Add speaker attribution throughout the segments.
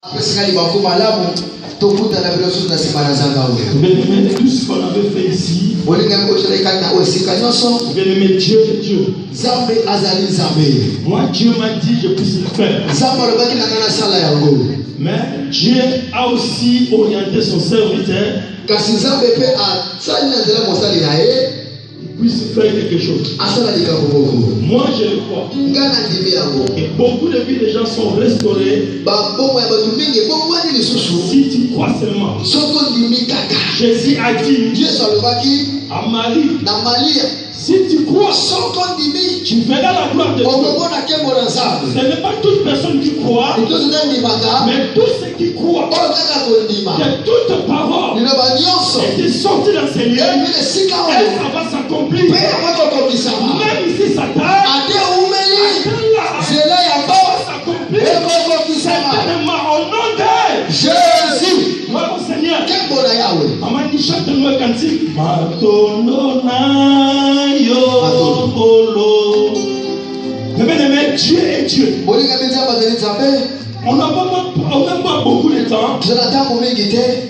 Speaker 1: Après ce qu'on
Speaker 2: tout ce qu'on avait fait ici, Dieu est Dieu. Moi, Dieu m'a dit je puisse le faire. Mais Dieu a aussi orienté son serviteur puisse faire quelque chose. Moi je le crois. Et beaucoup de vies de gens sont restaurées. Si tu crois seulement. Jésus a dit à Marie, si tu crois, tu verras la gloire de Dieu. Ce n'est pas toute personne qui croit, mais tous ceux qui croient que toute parole est sortie dans ces lieux, et ça va s'accomplir. Même si ça tarde, certainement au nom de Jésus. Gloire au Seigneur. Maman dit chante-nous un cantique. Mais Dieu est Dieu. On n'a pas beaucoup de temps.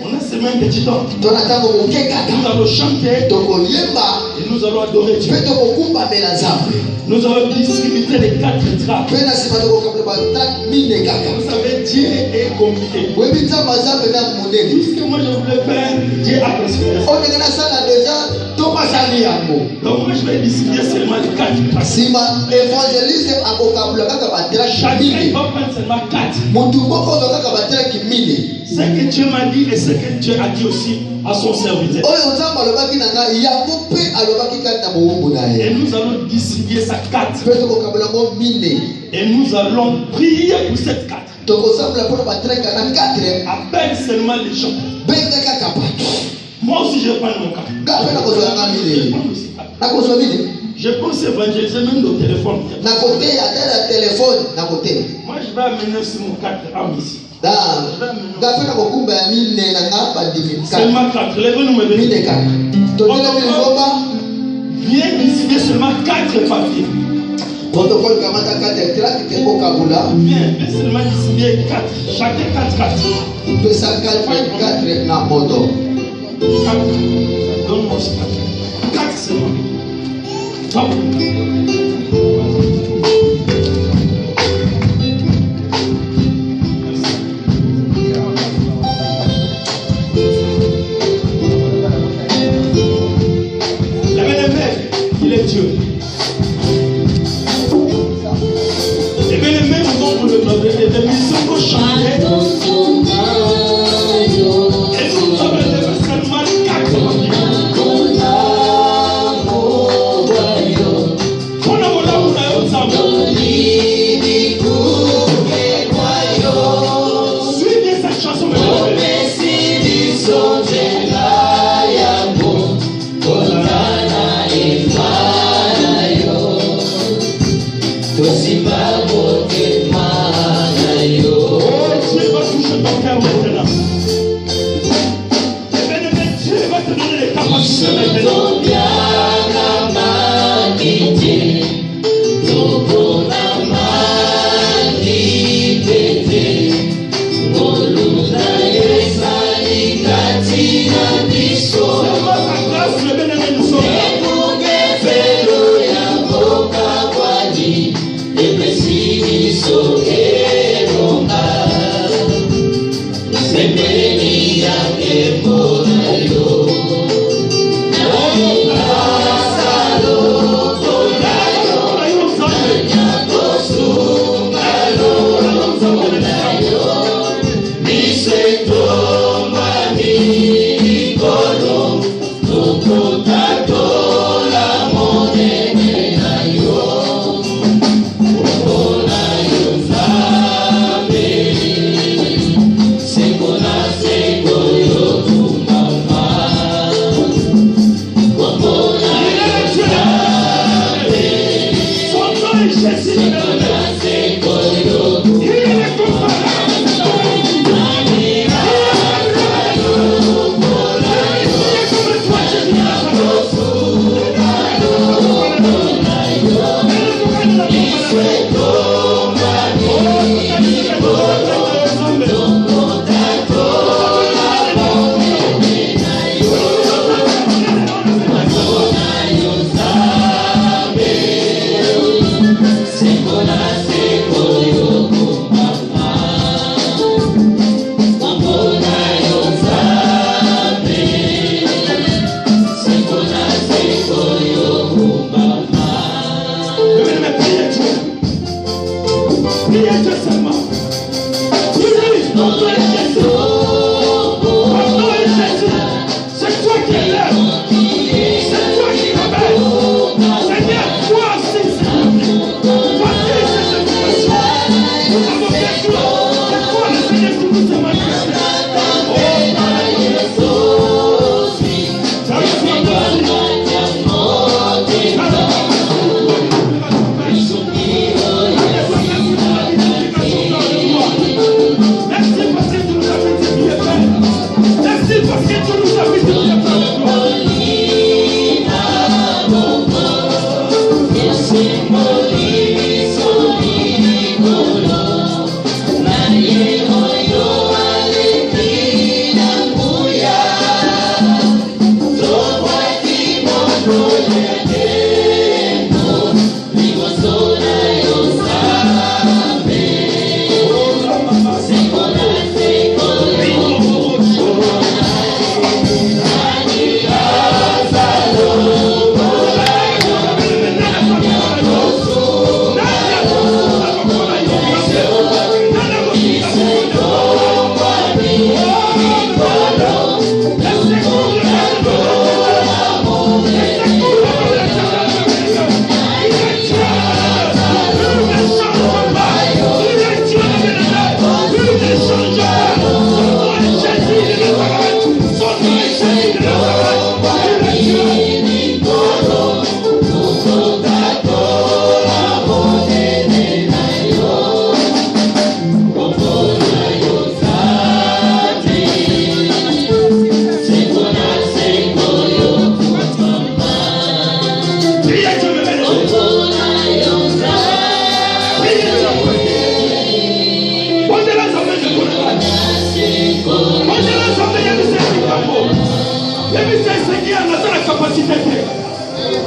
Speaker 2: On a seulement un petit temps. Nous allons chanter et nous allons adorer Dieu. Nous allons distribuer les 4 trappes. Vous savez, Dieu est compliqué. Tout ce que moi je voulais faire, Dieu a presque. Donc moi je vais distribuer seulement les 4 trappes. Chacun va prendre seulement 4. Ce que Dieu m'a dit et ce que Dieu a dit aussi à son serviteur. Et nous allons distribuer sa 4. Et nous allons prier pour cette 4. Appelle seulement les gens. Moi aussi je prends mon 4. Je pense évangéliser même nos téléphones. Moi je vais amener sur mon 4 âmes ici. Seulement 4. Lève-nous mes bénis. Viens distribuer seulement 4 papiers. Viens seulement distribuer 4. Chacun 4. Donne-moi ce 4. 4 seulement. Il est Dieu. Et bien les mêmes noms pour le nom des musiciens vont chanter. Et nous avons seulement 4 suivez cette chanson. Dieu va toucher ton cœur maintenant. Et bien Dieu va te donner les capacités maintenant.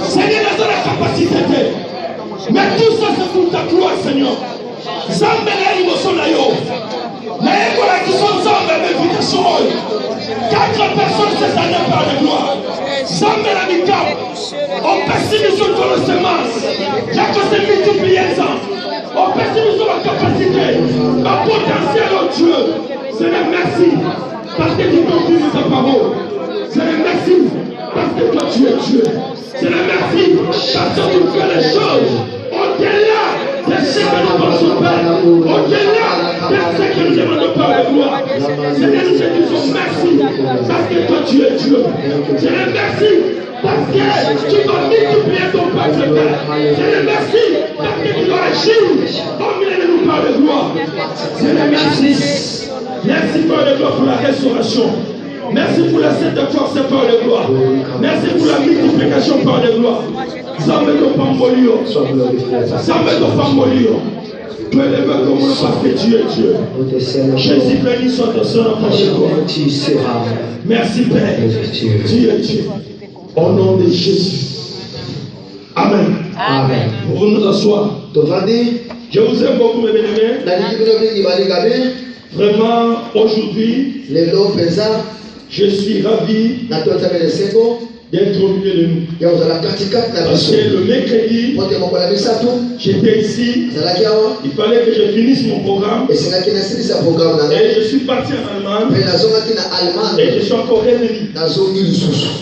Speaker 2: Seigneur, dans la capacité. Mais tout ça, c'est pour ta gloire, Seigneur. Zambela emotion na yo. Na école qui sont zambela invitation. 4 personnes cette année par la gloire. Zambela mikam. On pessimise sur ton semence. J'ai causé multiplier ça. On pessimise sur la capacité. Ma potentiel au Dieu. Seigneur, merci. Parce que tu confirmes ta parole. Seigneur, merci. Parce que toi tu es Dieu. Seigneur, merci. Parce que tu fais les choses. Au-delà de ce que nous pensons faire. Au-delà de ce que nous demandons par la gloire. Seigneur, nous te disons merci. Parce que toi tu es Dieu. Seigneur, merci. Parce que tu vas multiplier ton peuple. Seigneur, merci. Parce que tu vas agir. Au milieu de nous par la gloire. Seigneur, merci. Merci par la gloire pour la restauration. Merci pour la scène de force par la gloire. Merci pour la multiplication par la gloire. Zambe to pambolio. Zambe to pambolio. Tu es le comme le parce que tu es Dieu. Jésus béni soit ton nom par la gloire. Merci Père. Tu es Dieu. Au nom de Jésus. Amen.
Speaker 1: Amen.
Speaker 2: Pour nous asseoir. Je vous aime beaucoup mes bien-aimés. Vraiment aujourd'hui. Je suis ravi d'être au milieu de nous. Parce que le mercredi, j'étais ici. Il fallait que je finisse mon programme. Et je suis parti en Allemagne. Et je suis encore revenu.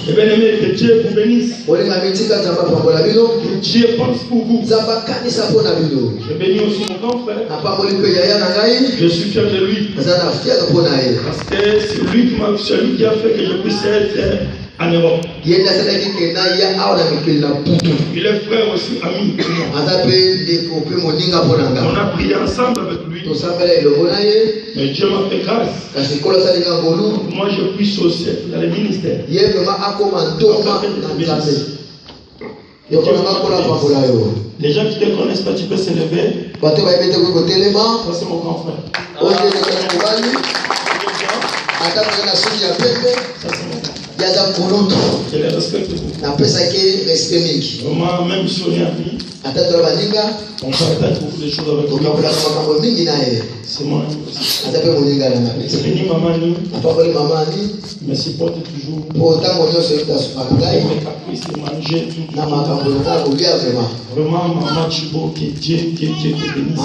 Speaker 2: Et bien aimé, que Dieu vous bénisse. Que Dieu pense pour vous. Je bénis aussi mon grand frère. Je suis fier de lui. Parce que c'est lui qui a fait que je puisse être en Europe. Il est frère aussi, ami. On a prié ensemble avec lui. Mais Dieu m'a fait grâce. Moi je puisse aussi être dans le ministère. Les gens qui ne te connaissent pas, tu peux se lever. Ça c'est mon grand frère. Ça c'est mon frère. Je les respecte beaucoup. Vraiment, même si on est amis, on partage beaucoup de choses avec lui. C'est moi. C'est venu maman, me supporte toujours. Mes caprices de manger, tout. Vraiment, maman Chibo, que Dieu te bénisse.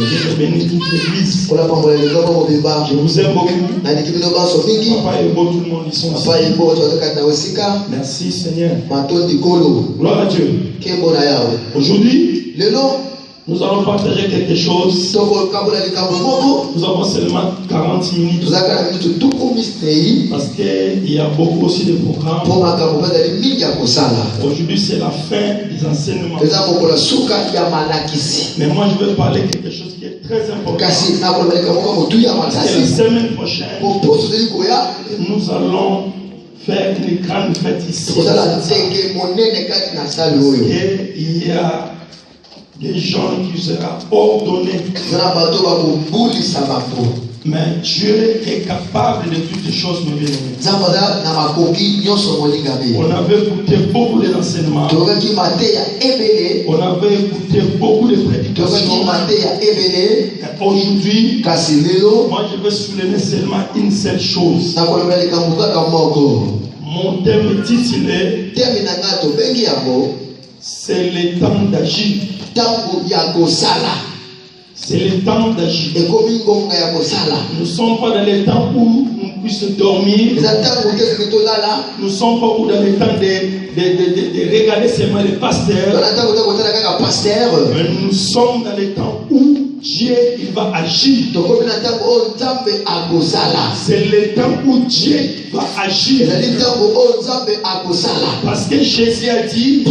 Speaker 2: Dieu te bénisse toute l'église. Je vous aime beaucoup. Papa est beau, tout le monde ici. Merci Seigneur. Gloire à Dieu. Aujourd'hui, nous allons partager quelque chose. Nous avons seulement 40 minutes. Parce qu'il y a beaucoup aussi de programmes. Aujourd'hui, c'est la fin des enseignements. Mais moi, je vais parler de quelque chose qui est très important. Et la semaine prochaine, nous allons faire une grande fête ici. Et il y a des gens qui seront ordonnés. Mais Dieu est capable de toutes les choses, mes bien-aimés. On avait écouté beaucoup d'enseignements. On avait écouté beaucoup de prédications. Aujourd'hui, moi je vais souligner seulement une seule chose. Mon thème titulé, c'est le temps d'agir. C'est le temps d'agir. Nous ne sommes pas dans le temps où nous puissions dormir. Nous ne sommes pas dans le temps de regarder seulement les pasteurs. Mais nous sommes dans le temps où Dieu il va agir. C'est le temps où Dieu va agir. Parce que Jésus a dit,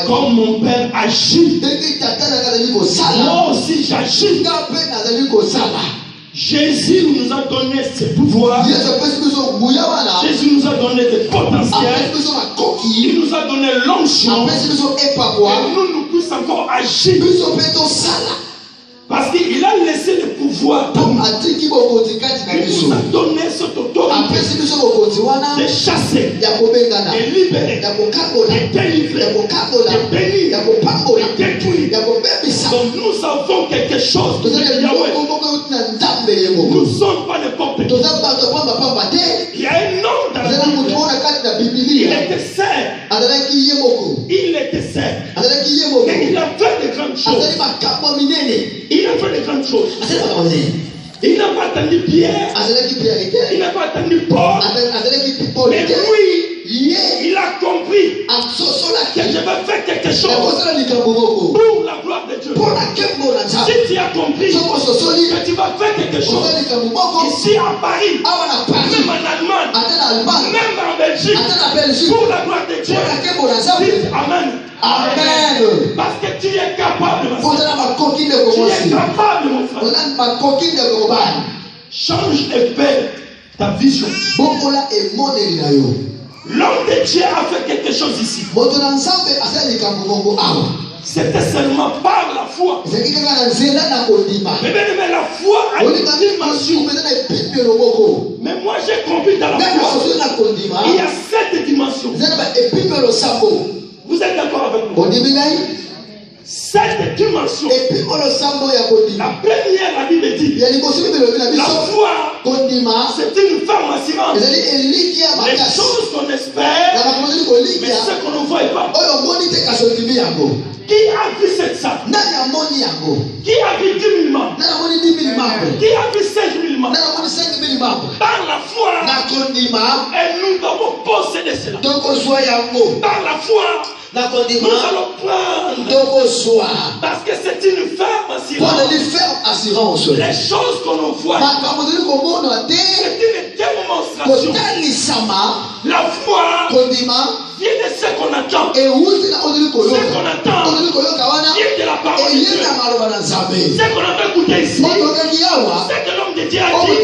Speaker 2: comme mon Père agit, moi aussi j'agis. Jésus nous a donné ce pouvoir. Jésus nous a donné des potentiels. Il nous a donné l'onction. Et nous puissions encore agir. Parce qu'il a laissé le pouvoir. Il nous a donné cette autorité de chasser, de libérer, de délivrer, de bénir, de détruire. Donc nous avons quelque chose de Yahweh. Nous ne sommes pas n'importe qui. Il y a un homme dans la Bible. Il était serf. Il était serf. Mais il a fait de grandes choses. Il a fait de grandes choses. Il n'a pas attendu Pierre. Il n'a pas attendu Paul. Mais lui, il a compris que je vais faire quelque chose pour la gloire de Dieu. Si tu as compris que tu vas faire quelque chose ici à Paris, même en Allemagne, même en Belgique, pour la gloire de Dieu, dites Amen. Amen. Parce que tu es capable, mon frère. Tu es capable, mon frère. Change et fais ta vision. L'homme de Dieu a fait quelque chose ici. C'était seulement par la foi. Mais la foi a une dimension. Mais moi j'ai compris dans la foi, il y a 7 dimensions. Vous êtes d'accord avec moi? 7 dimensions. La première, la Bible dit, la foi, c'est une ferme assurance. Les choses qu'on espère, mais ce qu'on ne voit pas. Qui a vu cette salle? Qui a vu 10 000 membres? Qui a vu 5 000 membres? Par la foi, et nous devons posséder cela. Par la foi, nous allons prendre. Parce que c'est une ferme assurance. Les choses qu'on ne voit pas, c'est une démonstration. La foi vient de ce qu'on attend. Ce qu'on attend vient de la parole de Dieu. Ce qu'on a écouté ici, c'est que l'homme de Dieu a dit,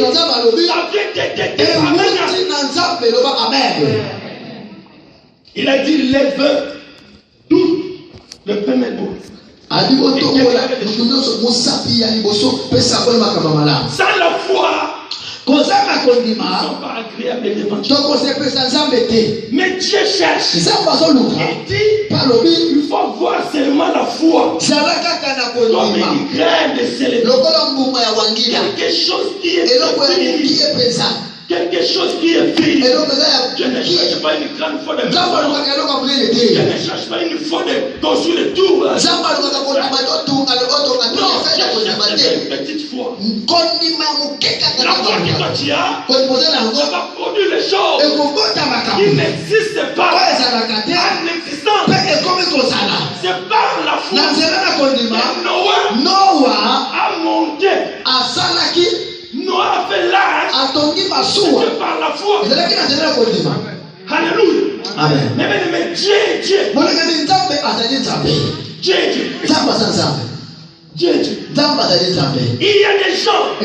Speaker 2: ça vient de Amen. Il a dit, lève tout le premier bout. Sans la foi, pas agréables et déventus. Mais Dieu cherche. Il dit, il faut avoir seulement la foi. Comme une graine de sel. Quelque chose qui est pesant. Quelque chose qui est pire. Je ne cherche pas une grande foi de je ne cherche pas une foi de construire le tour. Non, je cherche une petite foi. La foi que toi tu as, ça va produire les choses qui n'existent pas en existence. C'est par la foi que Noah a monté. Noah a fait l'arche. C'est par la foi. Alléluia. Amen. Mais Dieu. Il y a des gens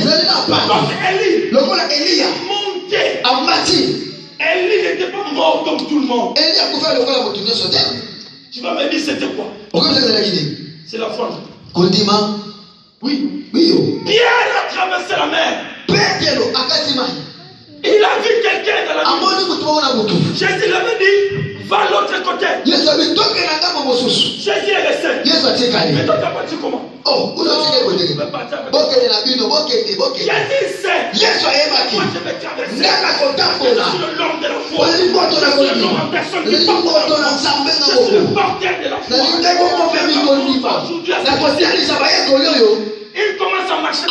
Speaker 2: comme Élie monté. Élie n'était pas mort comme tout le monde. Tu vas me dire c'était quoi? C'est la foi. Oui. Pierre a traversé la mer. Il a vu quelqu'un dans la vie. Jésus l'avait dit, va à l'autre côté. Jésus est resté. Mais toi, tu n'as pas dit comment? Jésus sait. Moi, je vais traverser. Je suis le l'homme de la foi. Je suis le l'homme en personne qui porte la foi. Je suis le porteur de la foi. Il commence à marcher.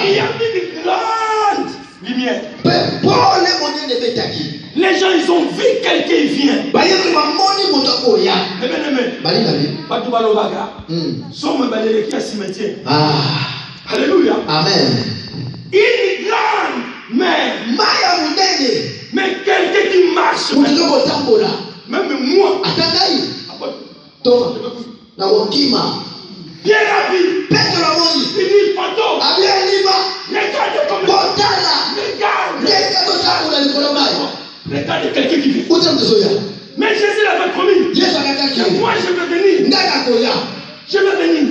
Speaker 2: Il y a une grande lumière. Les gens, ils ont vu quelqu'un qui vient. Alléluia. Amen. Une grande mer. Mais quelqu'un qui marche. Même moi. Pierre a vu. Il dit, fantôme. Regardez comme regardez quelqu'un qui vit. Mais Jésus l'avait promis. Moi je veux venir. Je veux venir.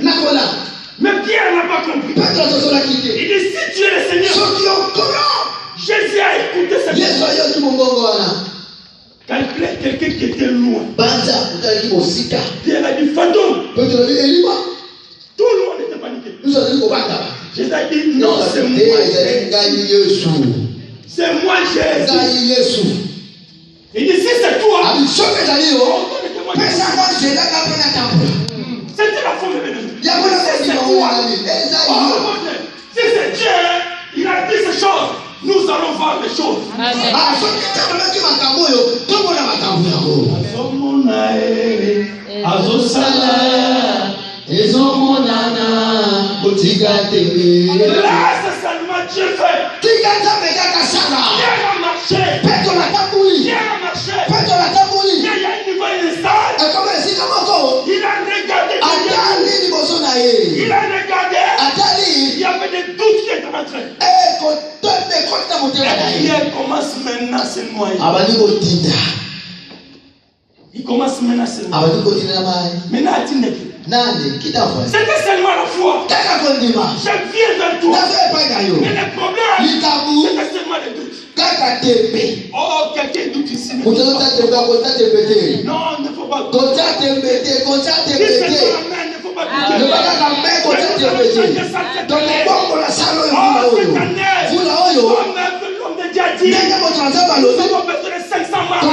Speaker 2: Mais Pierre n'a pas compris. Il dit, si tu es le Seigneur. Jésus a écouté cette chose. Calculez quelqu'un qui était loin. Pierre a dit, fantôme. Tout le monde était paniqué. Jésus a dit, non, c'est moi. C'est moi Jésus. Il dit, si c'est toi, c'était la foi de Dieu. Si c'est Dieu, il a dit ces choses, nous allons voir les choses. Là, c'est seulement Dieu fait. Dieu a marché. Dieu a marché. Il y a une nouvelle salle. Il a regardé. Il a regardé. Il y avait des doutes qui étaient entrés. Et Pierre commence maintenant à se noyer. Il commence maintenant à se noyer. Maintenant, c'était seulement la foi. Je viens vers toi. Mais le problème, c'était seulement les doutes. Oh, quelqu'un doute ici. Non, il ne faut pas douter. Si c'est ton amen, il ne faut pas douter. L'homme de Dieu a dit, nous avons besoin de 500 membres.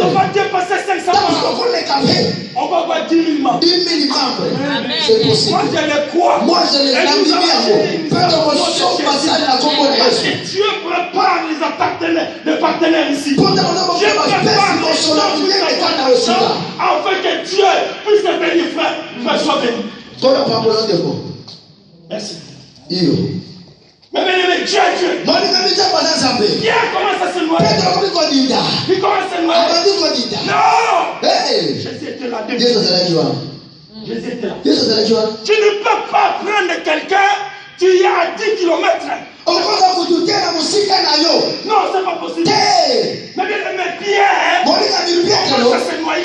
Speaker 2: On va dépasser 500 membres. On va avoir 10 000 membres. C'est possible. Moi, je le crois. Dieu prépare les partenaires ici. Dieu prépare les choses afin que Dieu puisse te bénir, frère. Sois béni. Merci. Mais Dieu. Pierre commence à se noyer. Il commence à se noyer. Non! Jésus était là. Jésus était là. Tu ne peux pas prendre quelqu'un, tu y as à 10 km. Non, c'est pas possible. Mais Pierre commence à se noyer.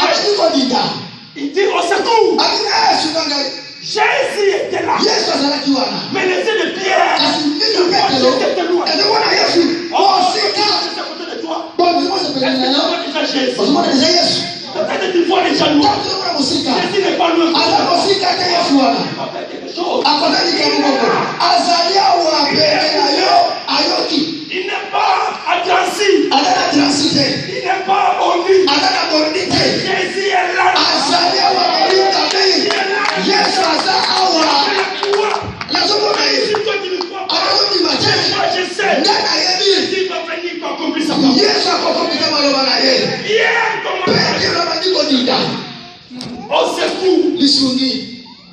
Speaker 2: Il dit au secours. Jésus était là. Mais les yeux de Pierre, était loin. Peut-être tu vois les jaloux. Ceci n'est pas le il n'est pas attractif. Il n'est pas honni. Jésus est là. Si toi tu ne crois pas, moi je sais. Jésus va venir pour accomplir sa parole. Au secours.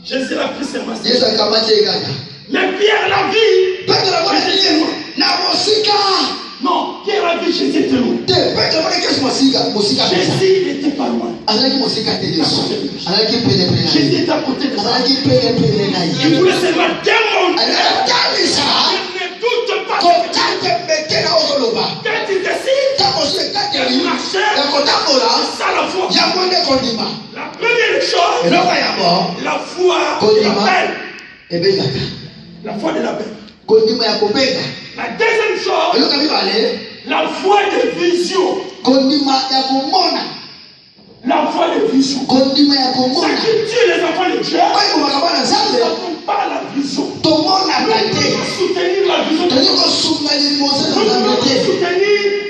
Speaker 2: Jésus l'a pris ses masques. Mais Pierre l'a vu. Non, Pierre l'a vu, Jésus était loin. Jésus n'était pas loin. Jésus était à côté de ça. Il voulait seulement démontrer. Je ne doute pas. Quand il décide de marcher, c'est ça la foi. La première chose, la foi de l'appel. La foi de l'appel. La deuxième chose, la foi de vision. La foi de vision. Ce qui tue les enfants de Dieu, nous n'avons pas la vision. Nous devons soutenir la vision de Dieu. Nous devons soutenir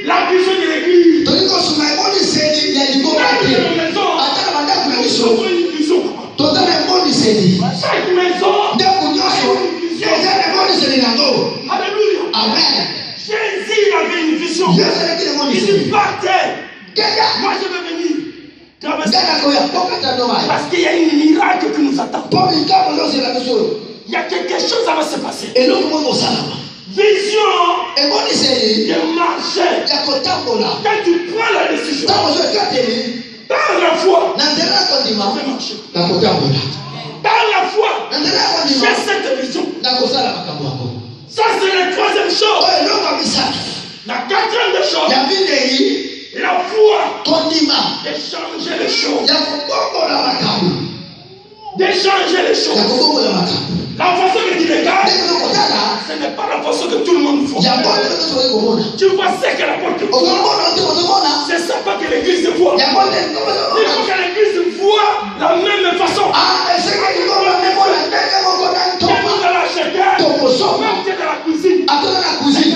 Speaker 2: la vision de l'Église. Même dans nos maisons, nous avons une vision. Chaque maison a une vision. Alléluia. Amen. Jésus avait une vision. Il partait. Moi je veux venir. Parce qu'il y a un miracle qui nous attend. Il y a quelque chose qui va se passer. Vision de marcher. Quand tu prends la décision, dans la foi, de marcher. Dans la foi, j'ai cette vision. Ça c'est la troisième chose. La quatrième chose, la foi de changer les choses. De changer les choses. La façon que tu regardes, ce n'est pas la façon que tout le monde fait. Tu vois ce que la porte voit. C'est ça pas que l'église voit. Il faut que l'église voit la même façon. Nous allons acheter. Même que de la cuisine.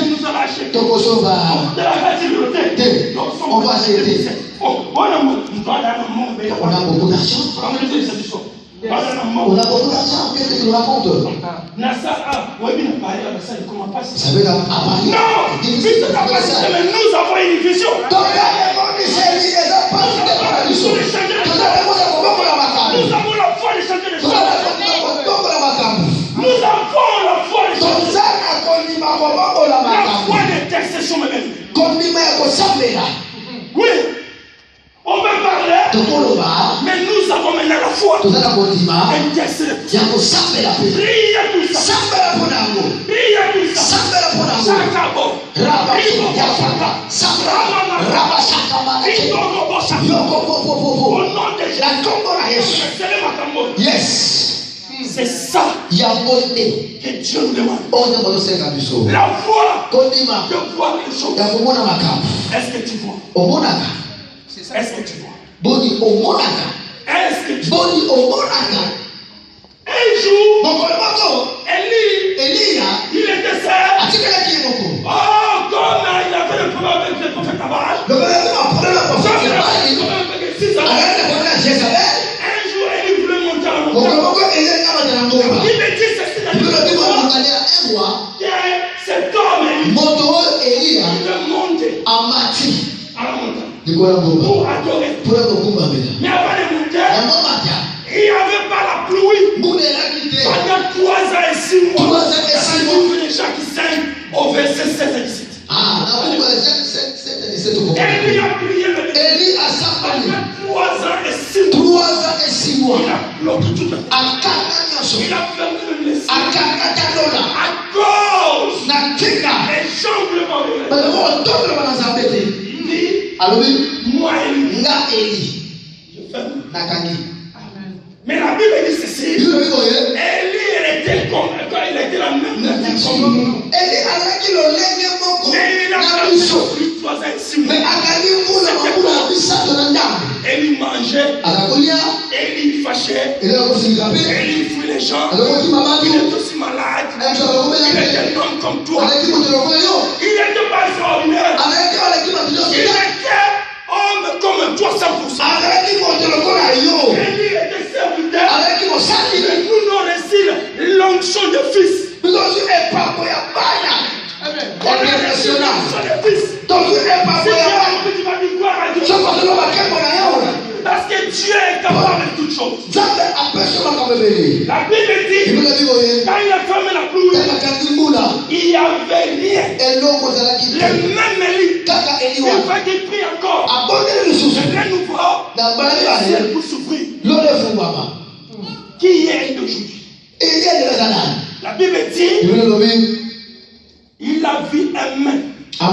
Speaker 2: Nous allons acheter. De la facilité.
Speaker 1: On va acheter.
Speaker 2: On a
Speaker 1: beaucoup d'argent. On a beaucoup d'argent. Qu'est-ce que tu nous racontes? Ça veut dire à Paris.
Speaker 2: Non, mais nous avons une vision. Nous avons la foi de changer les choses. Nous avons la foi de changer. La foi d'intercession même. Oui. On va parler, mais nous avons maintenant la foi. Intercéder. Priez tout ça. Priez tout ça. Sakabo. Au nom de Jésus.
Speaker 1: Yes.
Speaker 2: C'est ça que Dieu nous demande. La foi de voir les choses. Est-ce que tu vois? Est-ce que tu vois? Est-ce que tu vois? Un jour, Élie, il était seul. Oh, comme il avait le problème avec le prophète Abraham. Un jour, Élie voulait monter à la montagne. Il me dit ceci que cet homme, il veut monter à la montagne. Pour adorer. Mais avant de monter, il n'y avait pas la pluie. Pendant 3 ans et 6 mois. Jacques 5 au verset 7 et 17. Élie a prié le Dieu.
Speaker 1: Élie a samedi.
Speaker 2: 3 ans et 6 mois. Il a bloqué tout le monde. Il a fermé le ciel. À cause des chambres de moi, Élie, je ferme. Mais la Bible dit ceci. Élie était comme quand il était la même nature Elle lui mangeait, elle lui fâchait, elle lui fuit les gens. Il est aussi malade. Il est un homme comme toi. Il n'était pas extraordinaire. Il était homme comme toi 100%. Élie était serviteur. Mais nous n'avons reçu l'onction de fils. On a reçu l'onction de fils. Tu vas dire gloire à Dieu. Parce que Dieu est capable de toutes choses. La Bible dit, quand il a fermé la pluie, il n'y avait rien. Le même Élie, il va dire prie encore. Je viens nous voir pour souffrir. Qui est d'aujourd'hui? La Bible dit, il a vu un main. Un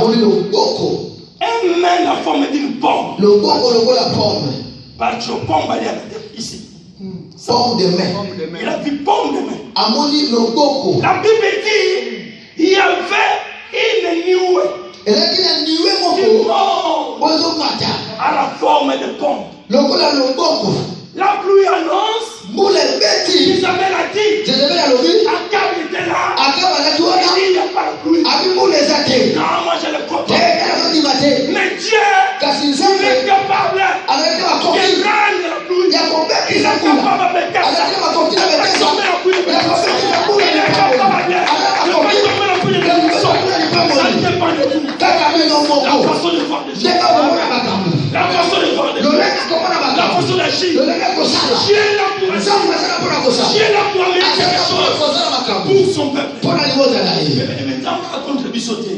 Speaker 2: main la forme d'une pomme. Parce que pomme va aller à la tête ici.
Speaker 1: Pomme de main.
Speaker 2: Il a vu pomme de main. La Bible dit, il y avait une nuée. À la forme de pomme. La pluie annonce. Isabelle a dit. Akab était là. Il n'y a pas de pluie. Non, moi je le comprends. Mais Dieu est capable de rendre la pluie. Il est capable de faire ça. Il est capable de pluie. Il est capable de pluie. Ça ne dépend de vous. La façon de voir des choses. La façon de voir des choses. La façon d'agir. Dieu est là pour ça. Dieu est là pour amener quelque chose pour son peuple. Mais maintenant, on va contre bisoter.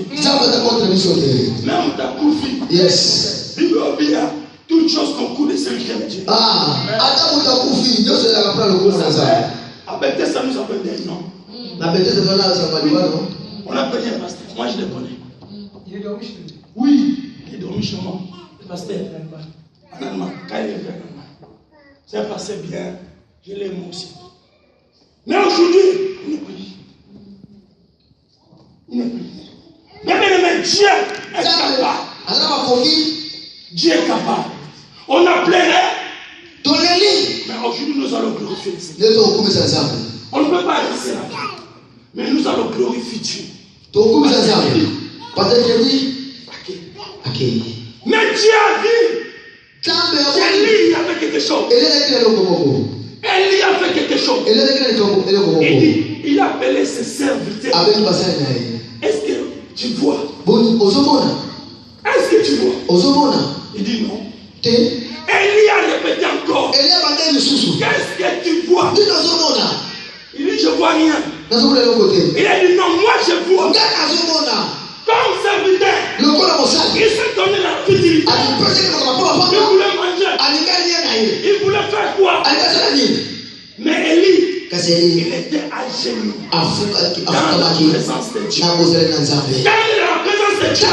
Speaker 2: Même ta couffie.
Speaker 1: Yes.
Speaker 2: Bible, toutes choses concourent de celui qui aime Dieu. Avec ça, nous appelons des noms. On appelle un pasteur. Moi, je le connais.
Speaker 3: Il est dormi chez lui.
Speaker 2: Oui, il est dormi chez moi. Le pasteur. En allemand. Quand il est venu en allemand. C'est un pasteur bien. Je l'aime aussi. Mais aujourd'hui, il n'est plus. Il n'est plus. Mais Dieu est capable. Dieu est capable. On a pleuré. Mais aujourd'hui, nous allons glorifier le Seigneur. On ne peut pas rester là. Mais nous allons glorifier Dieu. Mais Dieu a dit. Élie a fait quelque chose. Élie a fait quelque chose. Il a appelé ses serviteurs. Est-ce que tu vois? Est-ce que tu vois? Il dit non. Élie a répété encore. Qu'est-ce que tu vois? Il dit je vois rien. Il a dit non, moi je vois. Comme serviteur, il s'est donné la futilité. Il voulait manger. Il voulait faire quoi? Mais Élie, il était à genoux dans la présence de Dieu. Quand il est dans la présence de Dieu,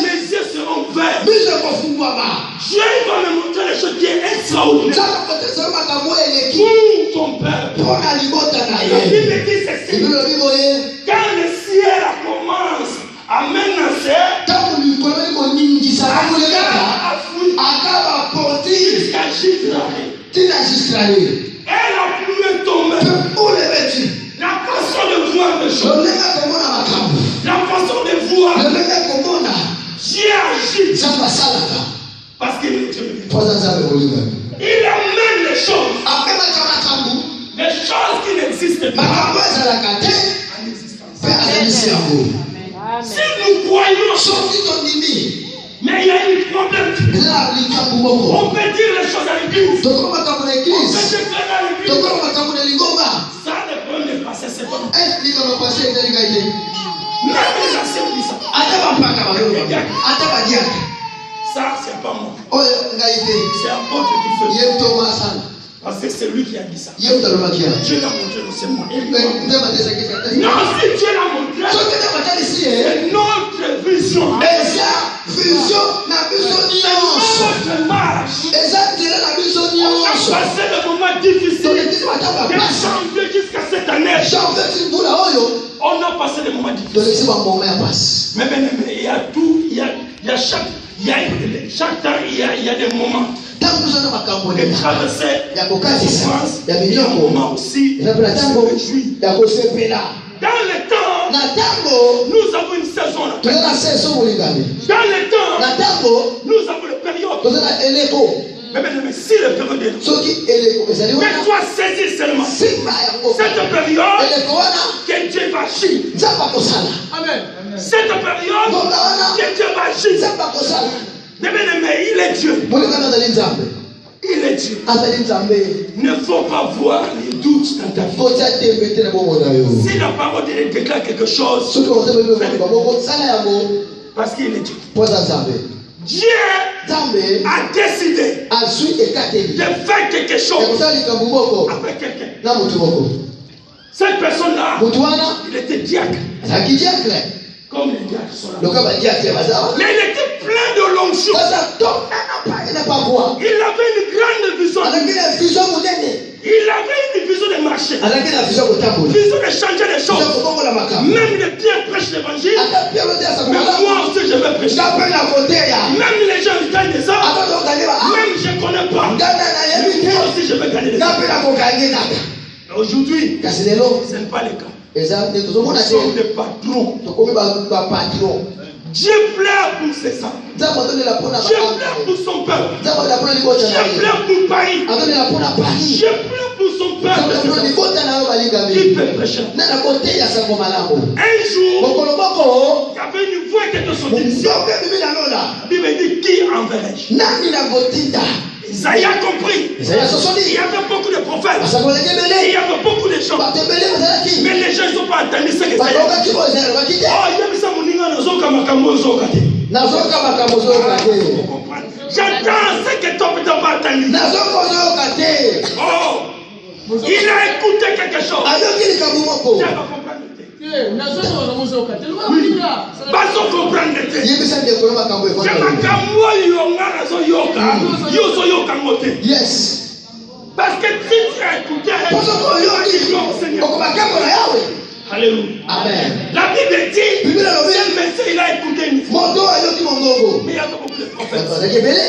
Speaker 2: mes yeux seront verts. Dieu va me montrer les choses qui sont extraordinaires pour ton peuple. La Bible dit ceci. Quand le ciel commence à menacer, jusqu'à Israël. Et la pluie est tombée. La façon de voir les choses. La façon de voir. Dieu agit. Parce qu'il est Dieu. Il amène les choses. Les choses qui n'existent pas. En existence. Si nous croyons, mais il y a un problème. On peut dire les choses à l'église. On peut déclarer à l'église. Ça ne peut pas passer, c'est bon. Même les anciens disent ça. Ça, c'est pas moi. C'est apôtre qui fait. Parce que c'est lui qui a dit ça. Dieu l'a montré, c'est moi. Non, si Dieu l'a montré, c'est notre vision. Notre marche. On a passé le moment difficile de janvier jusqu'à cette année, on a passé des moments difficiles. Mais il y a tout, il y a chaque temps, il y a des moments. Et traverser la souffrance, il y a des moments aussi. Dans le temps, nous avons une saison. Dans le temps, nous avons une période. Mais si le période est là, mais toi saisis seulement cette période que Dieu va agir. Amen. Cette période que Dieu va agir. Mais il est Dieu. Il est Dieu. Il ne faut pas voir les doutes dans ta vie. Si la parole déclare quelque chose, parce qu'il est Dieu. Dieu a décidé de faire quelque chose avec quelqu'un. Cette personne-là, il était diacre. Comme les diacres sont là. Mais il était plein de l'onction. Il avait une grande vision. Il avait une vision de marcher. Une vision de changer les choses. Même les pierres prêchent l'évangile. Mais moi aussi je vais prêcher. Même les gens qui gagnent des hommes. Même je ne connais pas. Moi aussi je vais gagner des hommes. Aujourd'hui, ce n'est pas le cas. Nous sommes des patrons. Dieu pleure pour ses âmes. Dieu pleure pour son peuple. Dieu pleure pour Paris. Dieu pleure pour son peuple. Qui peut prêcher? Un jour, il y avait une voix qui était sortie d'ici. La Bible dit qui enverrai-je? Isaïe a compris. Il y avait beaucoup de prophètes. Il y avait beaucoup de gens. Mais les gens n'ont pas entendu ce que Isaïe a dit. Oh, il y a ça mon ina nazoka makamozo kate. J'entends ce que toi tu n'as pas entendu. Oh, il a écouté quelque chose. Tu vas comprendre.
Speaker 1: Yes.
Speaker 2: Parce que si tu as écouté, alléluia.
Speaker 1: Amen.
Speaker 2: La Bible dit, ce monsieur il a écouté une fois. Mais il y a beaucoup de prophètes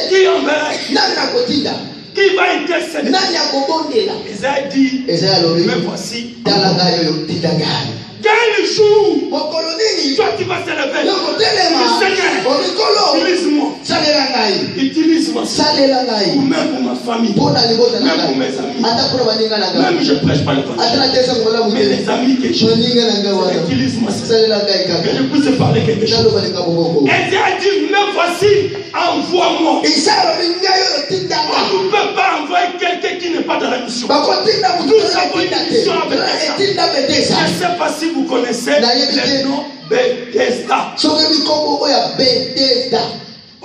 Speaker 2: qui enverraient, qui va intercéder. Isaïe dit, mais voici. Quel jour toi tu vas te lever. Seigneur, utilise-moi. Utilise-moi. Ou même pour ma famille. Même pour mes amis. Même je ne prêche pas le l'évangile. Mais les amis que je utilise-moi. Que je puisse parler quelque chose. Et Dieu a dit, mais voici, envoie-moi. On ne peut pas envoyer quelqu'un qui n'est pas dans la mission. Nous avons une mission avec ça. Je ne sais pas si vous connaissez le nom Bethesda.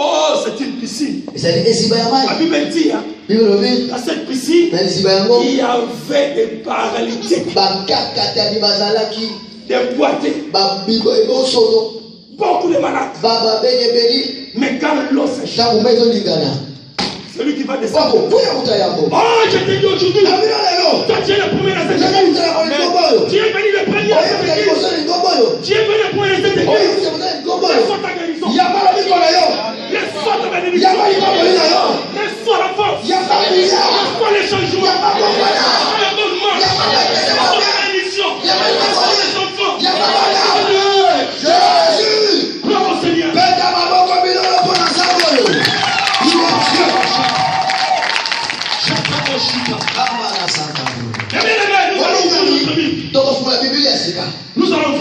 Speaker 2: Oh, c'est une piscine. La Bible dit, dans cette piscine, il y avait des paralytiques, des boités, beaucoup de malades. Mais quand l'eau s'échappe, celui qui va descendre. Oh, je te dis aujourd'hui, toi tu es le premier à cette église. Tu es venu le premier à cette église. Tu es venu le premier à cette église. Laisse-toi ta guérison. Laisse-toi ta bénédiction. Laisse-toi la force. Laisse-toi les changements. Laisse-toi l'abonnement. Laisse-toi la bénédiction. Laisse-toi les enfants. Jésus. Bravo Seigneur. Nous allons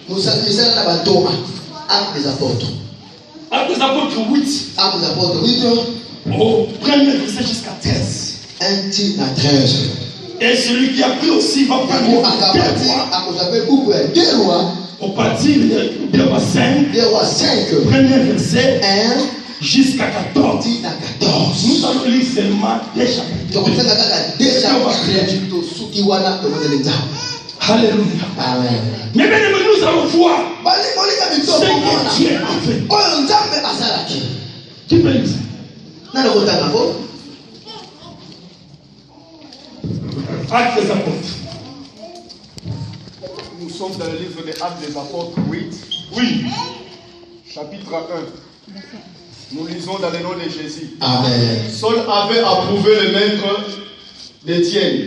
Speaker 2: vous
Speaker 1: Actes des apôtres.
Speaker 2: Actes des apôtres 8.
Speaker 1: Actes des apôtres 8.
Speaker 2: Au premier verset jusqu'à 13.
Speaker 1: 1 à 13.
Speaker 2: Et celui qui a pris aussi va prendre
Speaker 1: deux rois.
Speaker 2: Au partir de roi 5. Premier verset 1 jusqu'à 14. Nous allons lire seulement des chapitres. Alléluia.
Speaker 1: Amen.
Speaker 2: Mais bien nous allons voir ce que Dieu a fait. Tu peux lire ça. Actes des apôtres.
Speaker 3: Nous sommes dans le livre des Actes des apôtres 8.
Speaker 2: Oui.
Speaker 3: Chapitre 1. Nous lisons dans le nom de Jésus.
Speaker 1: Amen.
Speaker 3: Saul avait approuvé le maître d'Étienne.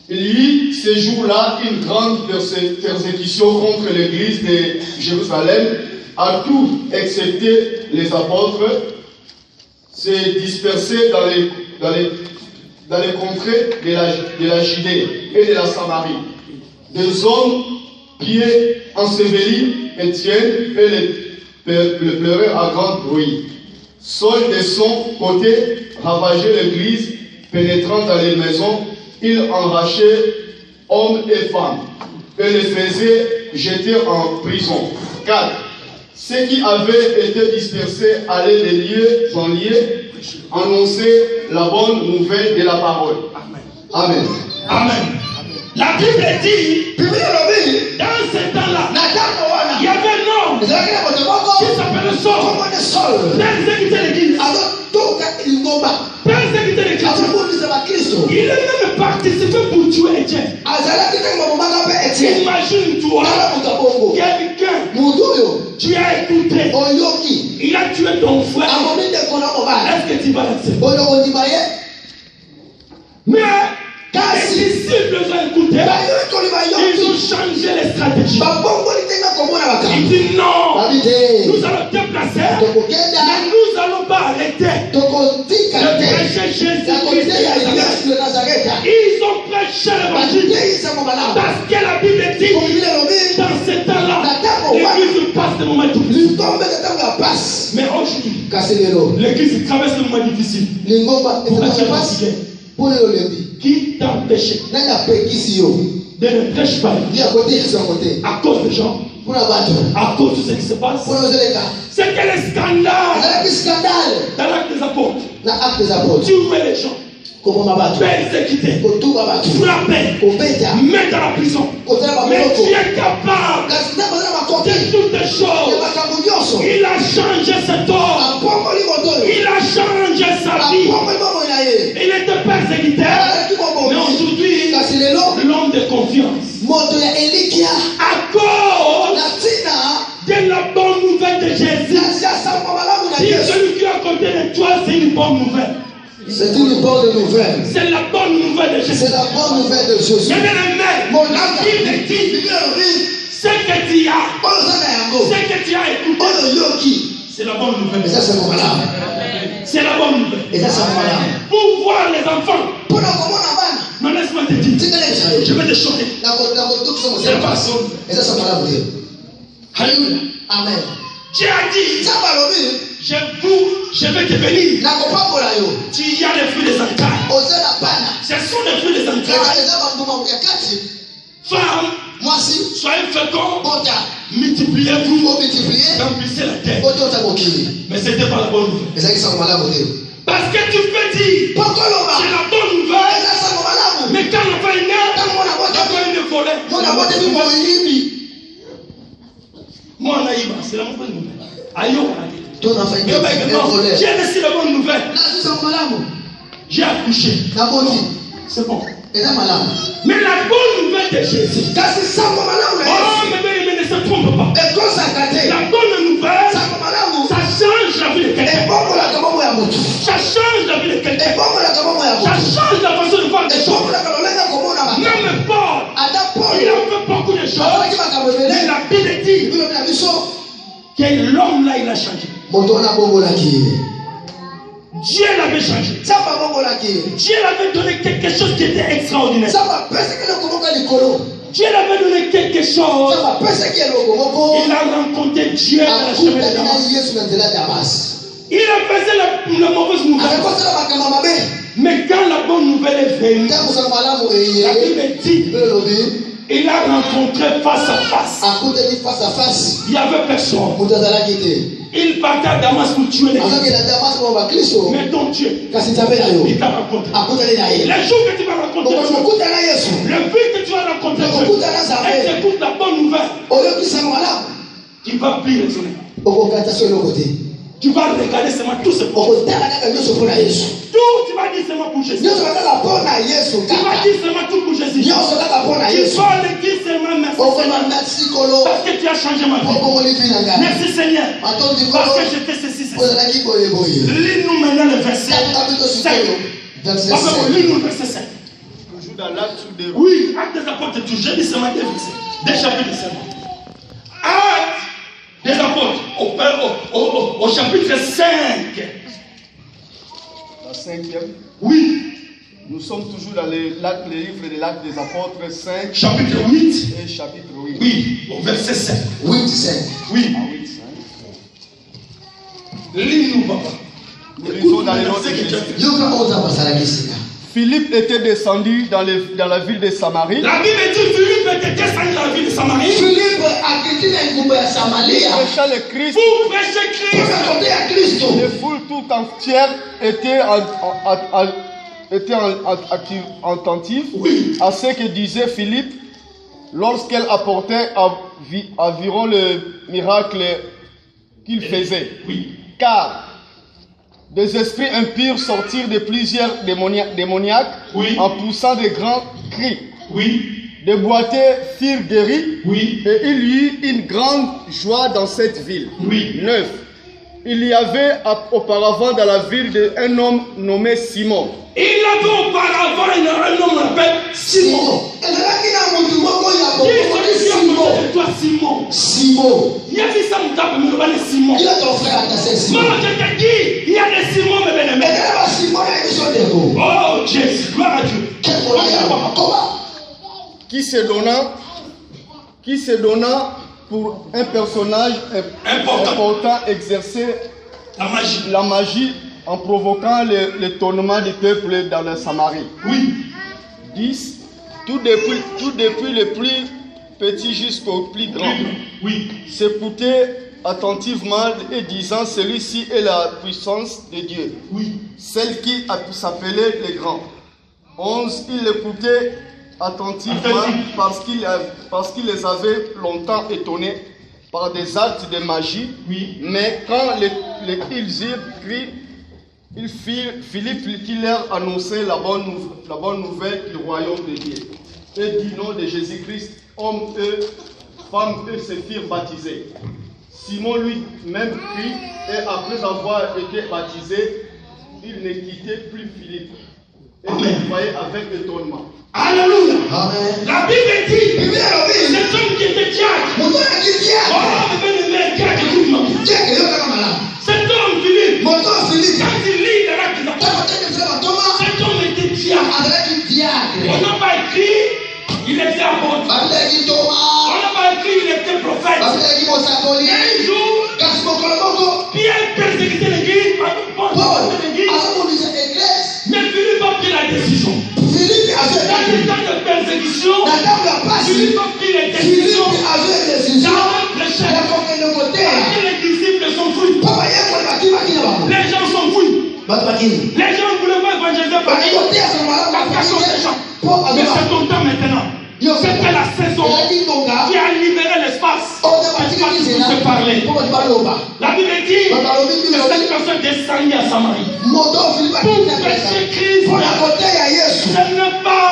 Speaker 3: Il y eut ce jour-là une grande persécution contre l'église de Jérusalem, à tout excepté les apôtres, se dispersaient dans les contrées de la Judée et de la Samarie. Des hommes pieds ensevelis Étienne et le pleuraient à grand bruit. Saul de son côté ravageait l'église, pénétrant dans les maisons, il enrachait hommes et femmes et les faisait jeter en prison. 4. Ceux qui avaient été dispersés allaient de lieu en lieu annoncer la bonne nouvelle de la parole.
Speaker 1: Amen.
Speaker 2: Amen. La Bible dit, dans ce temps-là, il y avait un homme qui s'appelait Saul. Persécuté l'église. Persécuté l'église. Il a même participé pour tuer Étienne. Imagine-toi, quelqu'un, tu as écouté, il a tué ton frère. Est-ce que tu vas l'accepter? Mais les disciples ont écouté, ils ont changé les stratégies. Ils disent non, nous allons déplacer, mais nous n'allons pas arrêter de prêcher Jésus-Christ. Ils ont prêché l'évangile parce que la Bible dit dans ce temps-là, l'église passe des moments difficiles. Mais aujourd'hui, l'église traverse des moments difficiles. Qui t'a empêché de ne prêcher pas à cause des gens, à cause de ce qui se passe? C'est que le scandale dans l'acte des apôtres, tuer les gens, persécuter, frapper, mettre dans la prison. Mais tu es capable de toutes les choses. Il a changé cet homme. Il a changé sa vie. Il était persécuté. Mais aujourd'hui, l'homme de confiance. À cause de la bonne nouvelle de Jésus. Si celui qui est à côté de toi, c'est une bonne nouvelle.
Speaker 1: C'est une bonne nouvelle.
Speaker 2: C'est la bonne nouvelle de Jésus.
Speaker 1: C'est la bonne nouvelle de Jésus.
Speaker 2: La Bible dit, ce que tu as écouté, c'est la bonne nouvelle.
Speaker 1: Et ça, c'est mon malade.
Speaker 2: C'est la bonne nouvelle.
Speaker 1: Et ça, c'est mon malade.
Speaker 2: Pour voir les enfants. Non, laisse-moi te dire. Je vais te choquer. C'est pas ça.
Speaker 1: Et ça, c'est mon malade.
Speaker 2: Alléluia.
Speaker 1: Amen.
Speaker 2: Dieu a dit, je vais te bénir. Tu y as les fruits des entrailles. Ce sont les fruits des entrailles. Femmes, soyez féconds, multipliez-vous, remplissez la terre. Mais ce n'était pas la bonne nouvelle. Parce que tu peux dire, c'est la bonne nouvelle. Mais quand on va une volée. Moi, c'est la bonne nouvelle. Aïe, j'ai laissé la bonne nouvelle. J'ai accouché. C'est bon. Mais la bonne nouvelle de Jésus. Oh, mais ne se trompe pas. La bonne nouvelle, ça change la vie de quelqu'un. Ça change la vie de quelqu'un. Ça change la façon de voir les choses. Même Paul, il a fait beaucoup de choses. Mais la Bible dit que l'homme là, il a changé. Dieu l'avait changé. Dieu l'avait donné quelque chose qui était extraordinaire. Dieu l'avait donné quelque chose. Il a rencontré Dieu dans la chemin de Damas. Il a fait la mauvaise nouvelle. Mais quand la bonne nouvelle est venue, la Bible dit, il a rencontré face à face. Il n'y avait personne. Il partait à Damas pour tuer les gens. Mais ton Dieu, il t'a rencontré. Les jours que tu vas rencontrer Dieu, le but que tu vas rencontrer Dieu, et t'écoutes la bonne nouvelle, qui va pire les Tu vas regarder seulement tout ce pour Jésus. Tout, tu vas dire seulement pour Jésus. Tu vas dire seulement tout pour Jésus. Tu vas le dire seulement merci. Parce que tu as changé ma vie. Merci Seigneur. Parce que j'ai fait ceci. Lis-nous maintenant le verset 5. Lis-nous le verset 5.
Speaker 3: Toujours dans l'acte des...
Speaker 2: Oui, acte des apôtres, toujours. J'ai dit seulement des versets. Des chapitres seulement. Acte des apôtres, au chapitre 5.
Speaker 3: La 5e.
Speaker 2: Oui.
Speaker 3: Nous sommes toujours dans le livre de l'acte des apôtres 5.
Speaker 2: Chapitre 8.
Speaker 3: Et chapitre 8.
Speaker 2: Oui, au verset 5.
Speaker 1: 8, 5.
Speaker 2: Oui.
Speaker 3: Ah, 8, 5.
Speaker 2: Lis-nous, papa.
Speaker 3: Nous lisons dans les noms de Jésus. Philippe était descendu dans la ville de Samarie.
Speaker 2: La Bible dit Philippe était descendu dans la ville de Samarie.
Speaker 1: Philippe a quitté la Samarie.
Speaker 3: Prêchant le Christ.
Speaker 2: Pour prêcher Christ.
Speaker 3: Les foules tout entières étaient attentives à ce que disait Philippe lorsqu'elle apportait environ le miracle qu'il faisait.
Speaker 2: Oui.
Speaker 3: Car des esprits impurs sortirent de plusieurs démoniaques en poussant de grands cris.
Speaker 2: Oui.
Speaker 3: Des boiteux furent guéris.
Speaker 2: Oui.
Speaker 3: Et il y eut une grande joie dans cette ville.
Speaker 2: Oui.
Speaker 3: 9. Il y avait auparavant dans la ville un homme nommé Simon.
Speaker 2: Il y avait auparavant un homme appelé Simon. Simon. Il y a des Simon.
Speaker 1: Il a ton frère à ta session.
Speaker 2: Non, je te dis, il y a des Simon, mes bien-aimés. Oh Jésus, gloire à Dieu.
Speaker 3: Qui se donna pour un personnage important exercer la magie en provoquant l'étonnement du peuple dans la Samarie.
Speaker 2: Oui.
Speaker 3: 10. Tout depuis le plus petit jusqu'au plus grand.
Speaker 2: Oui.
Speaker 3: S'écoutait attentivement et disant, celui-ci est la puissance de Dieu.
Speaker 2: Oui.
Speaker 3: Celle qui s'appelait les grands. 11. Il écoutait attentivement parce qu'il les avait longtemps étonnés par des actes de magie.
Speaker 2: Oui.
Speaker 3: Mais quand ils eurent pris, Philippe qui leur annonçait la bonne nouvelle du royaume de Dieu. Et du nom de Jésus-Christ, hommes et femmes se firent baptisés. Simon lui-même prit, et après avoir été baptisé, il ne quittait plus Philippe. Et il voyait avec étonnement.
Speaker 2: Alléluia.
Speaker 1: Amen.
Speaker 2: La Bible dit, cet homme qui était diacre. Oh, cet homme Philippe, quand il lit dans l'acte des apôtres, cet homme était diacre. On n'a pas écrit, il était apôtre. On n'a pas écrit, il était prophète. Un jour, Pierre persécutait l'église, Paul persécutait l'église. Mais Philippe a pris la décision. Dans le temps de persécution, Philippe a pris la décision d'aller prêcher. Parce que les disciples sont fouillés. Les gens sont fouillés. Les gens ne voulaient pas évangéliser par les gens. Mais c'est ton temps maintenant. C'était la saison qui a libéré l'espace. L'espace pour se parler. La Bible dit que cette personne descendit à Samarie pour prêcher Christ. Ce n'est pas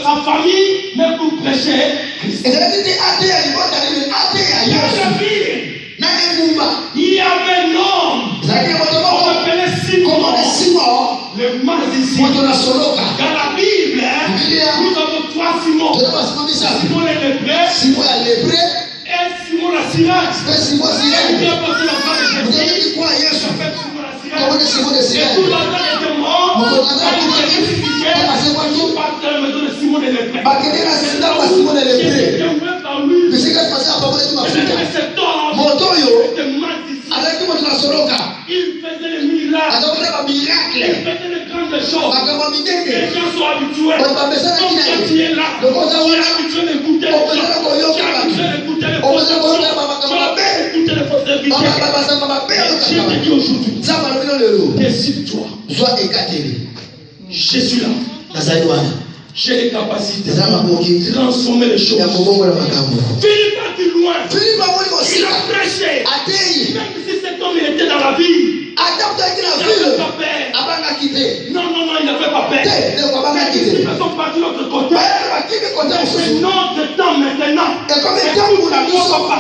Speaker 2: sa famille, mais pour prêcher Christ. Il y avait un homme, on appelait Simon, le magicien. Dans la Bible, nous avons trois Simons. Simon le lépreux, et Simon la Sirène. Et Simon la Sirène. Et tout le monde était mort. Il était ressuscité. Tout partait à la maison de Simon le lépreux. Il faisait les miracles. Il faisait les grandes choses. Les gens sont habitués. Comme quand tu es là, tu es habitué d'écouter les gens. Tu es habitué d'écouter les fausses choses. Tu es habitué d'écouter les fausses vérités. Dieu te dit aujourd'hui, décide-toi. Je suis là. J'ai les capacités de transformer les choses. Philippe a dit loin. Il a prêché. Même si cet homme il était dans la ville.
Speaker 1: Adam t'a dit la
Speaker 2: Il n'avait
Speaker 1: ville.
Speaker 2: pas peur.
Speaker 1: Avant a quitté.
Speaker 2: Non, il n'avait pas peur.
Speaker 1: Les copains a
Speaker 2: Les
Speaker 1: quitté.
Speaker 2: disciples sont partis de l'autre côté.
Speaker 1: Mais qui me compte
Speaker 2: C'est
Speaker 1: aussi?
Speaker 2: notre temps maintenant.
Speaker 1: Et combien de temps
Speaker 2: Écoute,
Speaker 1: vous l'avez
Speaker 2: mon
Speaker 1: dit?
Speaker 2: papa.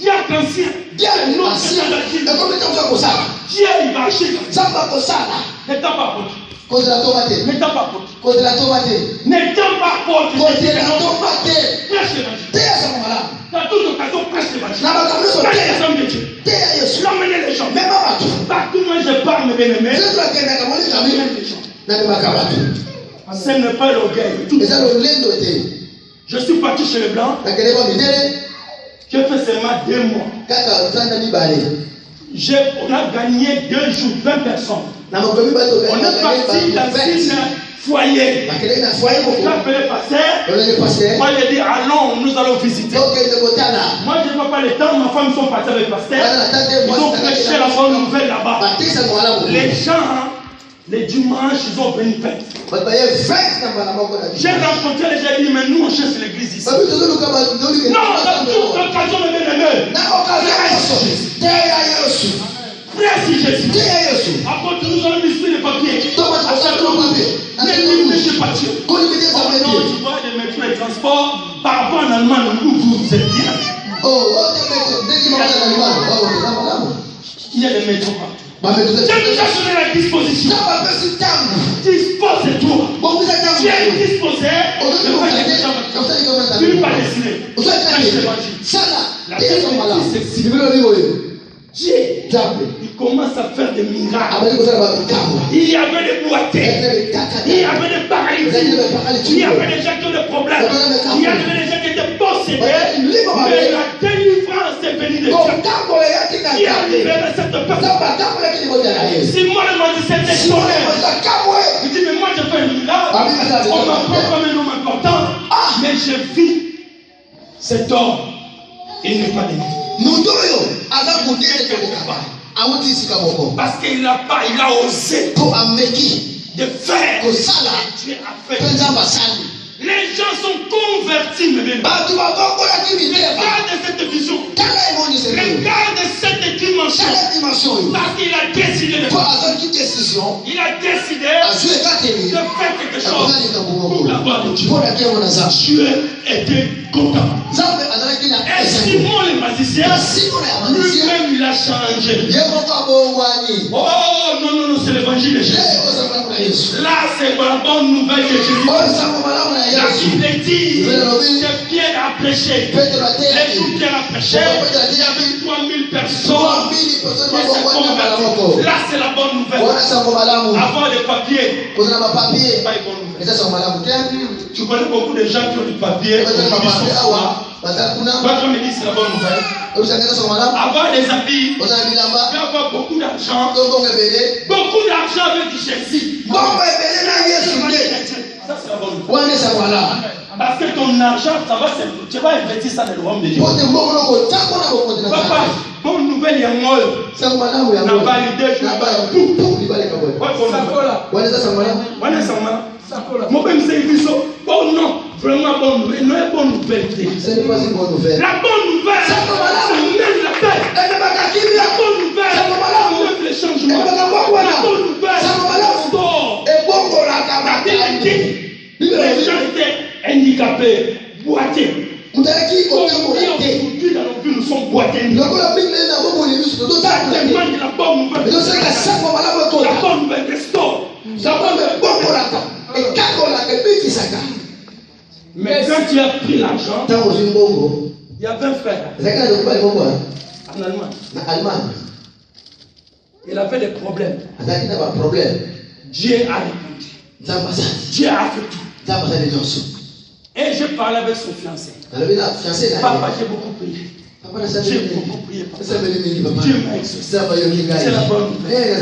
Speaker 2: Diable ancien.
Speaker 1: Dieu
Speaker 2: C'est notre
Speaker 1: ancien.
Speaker 2: temps d'agir.
Speaker 1: Et combien de temps vous avez ça?
Speaker 2: Dieu, il va agir.
Speaker 1: Zamba Kosala.
Speaker 2: N'étant pas apôtre.
Speaker 1: Cause de la tomate.
Speaker 2: N'étant pas apôtre.
Speaker 1: Cause de la tomate.
Speaker 2: N'étant pas apôtre.
Speaker 1: Cause de la tomate.
Speaker 2: Prêche l'évangile.
Speaker 1: T'es à ce moment-là.
Speaker 2: Dans toute occasion, prêche l'évangile.
Speaker 1: N'a pas comme nous
Speaker 2: Prêche les
Speaker 1: sommes.
Speaker 2: hommes de Dieu.
Speaker 1: T'es à Yesu.
Speaker 2: L'emmener les gens.
Speaker 1: Même à tout.
Speaker 2: Partout où je parle, mes bien-aimés,
Speaker 1: C'est toi qui es d'accord. Moi,
Speaker 2: j'emmène
Speaker 1: j'avais.
Speaker 2: les gens.
Speaker 1: N'a pas capable.
Speaker 2: Ce n'est pas l'orgueil.
Speaker 1: Et ça, le lait doit être.
Speaker 2: Je suis parti chez les Blancs.
Speaker 1: La quelle est bonne idée?
Speaker 2: J'ai fait seulement 2 mois.
Speaker 1: Kaka, ça n'a ni balé.
Speaker 2: On a gagné 2 jours, 20 personnes.
Speaker 1: N'a pas comme bateau.
Speaker 2: On est parti dans 6 foyers.
Speaker 1: La quelle est la foyer beaucoup.
Speaker 2: J'ai appelé le pasteur.
Speaker 1: On est passé.
Speaker 2: Moi, j'ai dit, allons, nous allons visiter.
Speaker 1: Donc, il est côté là.
Speaker 2: Moi, je n'ai pas le temps. Ma femme sont partis avec le pasteur. Ils ont prêché la bonne nouvelle là-bas. Les gens, les dimanches, ils ont venu fête. J'ai rencontré les gens, dit, mais nous, on cherche l'église ici. Non, dans toute occasion, mes bien-aimés. Frère, si Jésus. Après, nous allons distribuer les papiers. Mais je pas Dieu. Oh non, tu vois des métros et transports. Par rapport en Allemagne, vous êtes bien. Il y a des métros partout. J'ai déjà donné la disposition. Dispose-toi. Tu es disposé. Tu n'es pas destiné. La Dieu, il commence à faire des miracles. Il y avait des boiteux. Il y avait des paralytiques. Il y avait des gens qui ont des problèmes. Il y avait des gens qui étaient possédés. Mais la délivrance est venue de Dieu. Qui a libéré cette personne. Si moi, je m'a dit, c'est extraordinaire. Il dit, mais moi, je fais un miracle. On m'apprend comme un homme important. Mais je vis cet homme. Il n'est pas de parce qu'il n'a pas, il a osé de faire ce que Dieu a fait. Les gens sont convertis, mes bien. Regarde cette vision. Regarde cette dimension. Parce qu'il a décidé de faire. Il a décidé de faire quelque chose pour la gloire de Dieu. Dieu était content. Et Simon le magicien, lui-même il a changé. Oh non, c'est l'évangile de Jésus. Là, c'est la bonne nouvelle de Jésus. La Bible dit que Pierre a prêché. Les jours Pierre a prêché, il y avait 3000 personnes qui se converties. Là, c'est la bonne nouvelle. Avoir des papiers, c'est pas une bonne nouvelle. Tu connais beaucoup de gens qui ont des papiers. Votre me dit c'est la bonne nouvelle. Avoir des habits, avoir beaucoup d'argent. Beaucoup d'argent avec du Jésus. Ça, c'est la bonne nouvelle. Parce que ton argent, tu vas investir ça dans le royaume de Dieu. Papa, bonne nouvelle, il y a un molle. On a validé, je mon père me dit, oh non, vraiment bonne nouvelle. Non, bonne nouvelle.
Speaker 1: Ce n'est pas une bonne nouvelle.
Speaker 2: La bonne nouvelle, ça mène la paix. La bonne nouvelle, ça mène les changements. La bonne nouvelle, ça sort. Les gens étaient handicapés, boités. Combien aujourd'hui dans nos vies nous sommes boités? Ça témoigne de la bonne nouvelle. La bonne nouvelle restaure. Mais quand tu as pris l'argent, il y avait un frère en Allemagne. Il avait des problèmes. Dieu a répondu. Dieu a fait tout. Et je parlais avec son fiancé. Papa, j'ai beaucoup prié. J'ai beaucoup prié. Dieu m'a exaucé. C'est la bonne nouvelle.